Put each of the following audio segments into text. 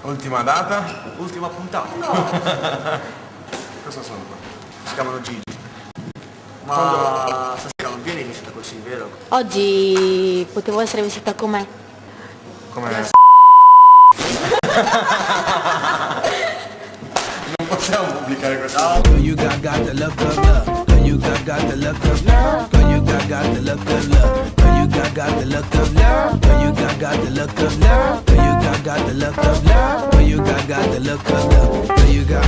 Ultima data? Ultima puntata? No! Cosa sono qua? Si chiamano Gigi. Ma stasera non vieni in visita così, vero? Oggi potevo essere visita con me. Come? Non possiamo pubblicare questa. Girl, you got the look of love. Girl, you got the look of love. Girl, you got the look of love. Girl, you got the look of love. Girl, you got the look of love. Girl, you got the look of love. Girl, you got the look of love. Girl, you got.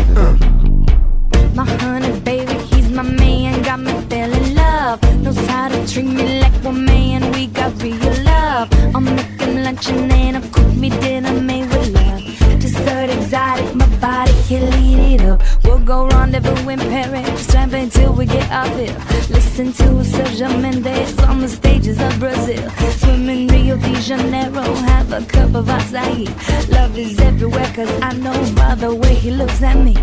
My honey baby, he's my man, got me feeling love. Knows how to treat me like one man, we got real love. I'll make him lunch and then I'll cook me dinner made with love. Dessert exotic, my body, he'll eat it up. We'll go rendezvous in Paris, tramping till we get off here. Listen to Sergio Mendes on the stages of Brazil. Swim in Rio de Janeiro, have a cup of acai. Love is everywhere cause I know by the way he looks at me.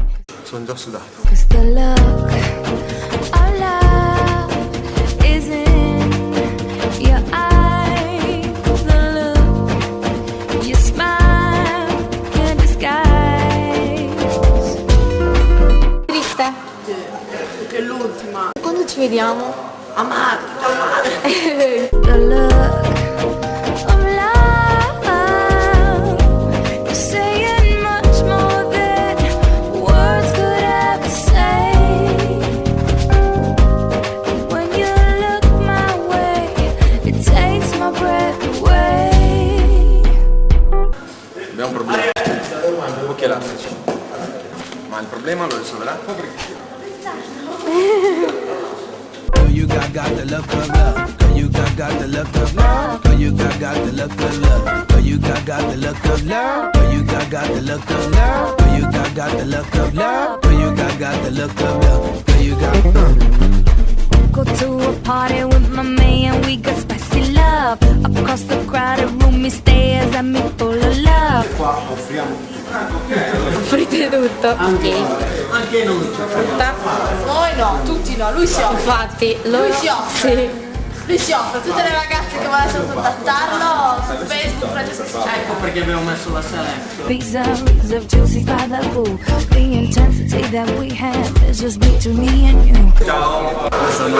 Sono già sudato. Cause the look of love is in your eyes. The look, your smile can't disguise. Triste? È l'ultima. Quando ci vediamo? Amare. The look of love is saying much more than words could ever say. When you look my way, it takes my breath away. Abbiamo un problema. Ok, elastici. Ma il problema lo risolverà? Girl, you got the look of love. Girl, you got the look of love. Girl, you got the look of love. Girl, you got the look of love. Girl, you got the look of love. Girl, you got the look of love. Girl, you got the look of love. Girl, you got. Go to a party with my man, we got spicy love. Across the crowded room, he stares at me full of love. Qua offriamo tutto. Offrite tutto. Anche noi. Frutta? Noi no, tutti no, lui si offre. Infatti, Lui si offre. Sì. Lui si offre. Tutte le ragazze che volessero contattarlo su Facebook, Francesco si offre. Ecco perché abbiamo messo la selezione. Pizza, reserve juicy by the pool. The intensity that we have is just between me and you. Ciao, sono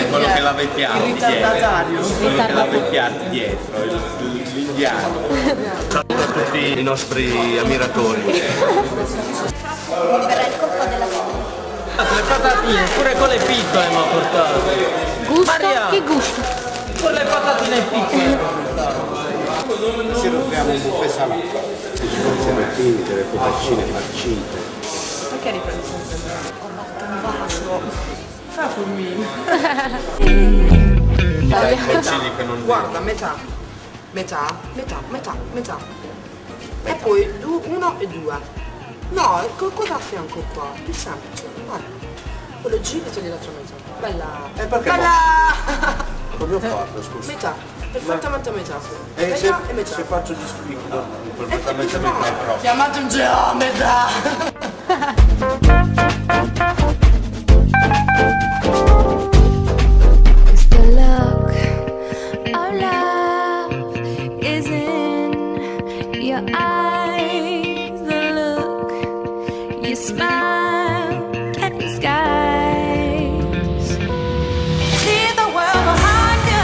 quello che lava i piatti dietro. Quello che lava i piatti dietro, l'indiano. Ciao a tutti i nostri ammiratori. Le patatine, pure con le piccole mi ha portato. Gusto? Maria! Che gusto? Con le patatine piccole. Se lo offriamo un buffet salato, le cipolle tinte, le focaccine farcite. Perché riprendi sempre? Ho fatto un vaso. Fa fulmino. Consigli che non. Guarda, metà. E poi uno e due. No, cosa a fianco qua? Più semplice. Guarda. Quello giro e togli l'altra metà. Bella. Perché Bella! come ho fatto, scusa? Metà. Perfettamente metà. E Metà e metà. se faccio gli spicchi, perfettamente metà proprio. Chiamate un geometra! Cause the look of love is in your eyes. The look, your smile can't disguise. See the world behind you.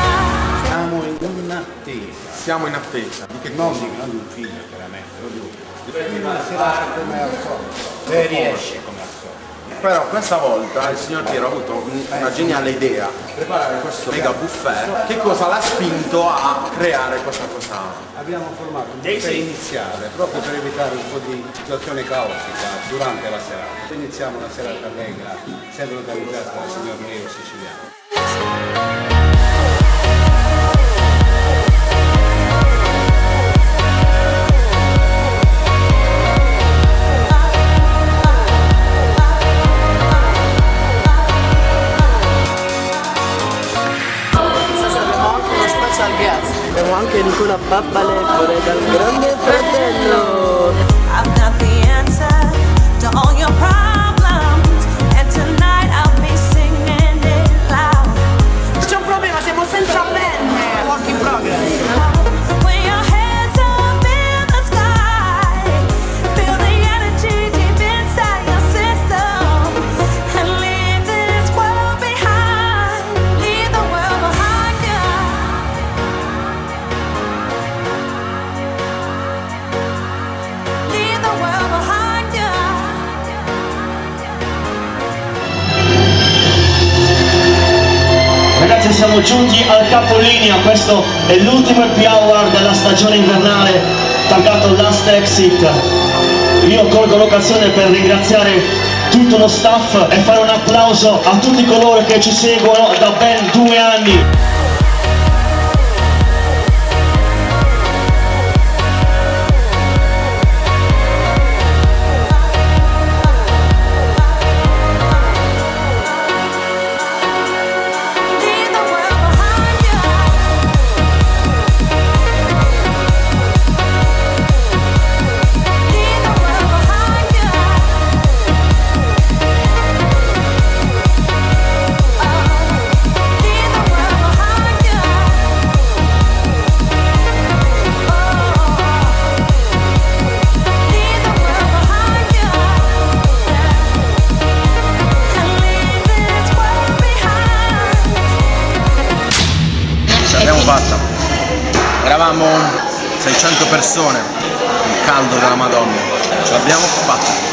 Siamo in un'attesa. Siamo in attesa. Di che Non cosa? di un film, chiaramente, lo dico. Di una serata come al solito. Se riesce come al solito. Però questa volta il signor Piero ha avuto una geniale idea. Preparare questo mega buffet. Che cosa l'ha spinto a creare questa cosa? Abbiamo formato un buffet iniziale proprio per evitare un po' di situazione caotica durante la serata. Iniziamo la serata allegra, sempre organizzata dal signor Leo Siciliano. Abbiamo anche Nicola Babbalepore dal Grande Fratello. I've got the answer to all your problems, and tonight I'll be singing it. ragazzi, siamo giunti al capolinea, questo è l'ultimo happy hour della stagione invernale, targato Last Exit. Io colgo l'occasione per ringraziare tutto lo staff e fare un applauso a tutti coloro che ci seguono da ben 2 anni. L'abbiamo fatta. Eravamo 600 persone, il caldo della Madonna. Ce l'abbiamo fatta.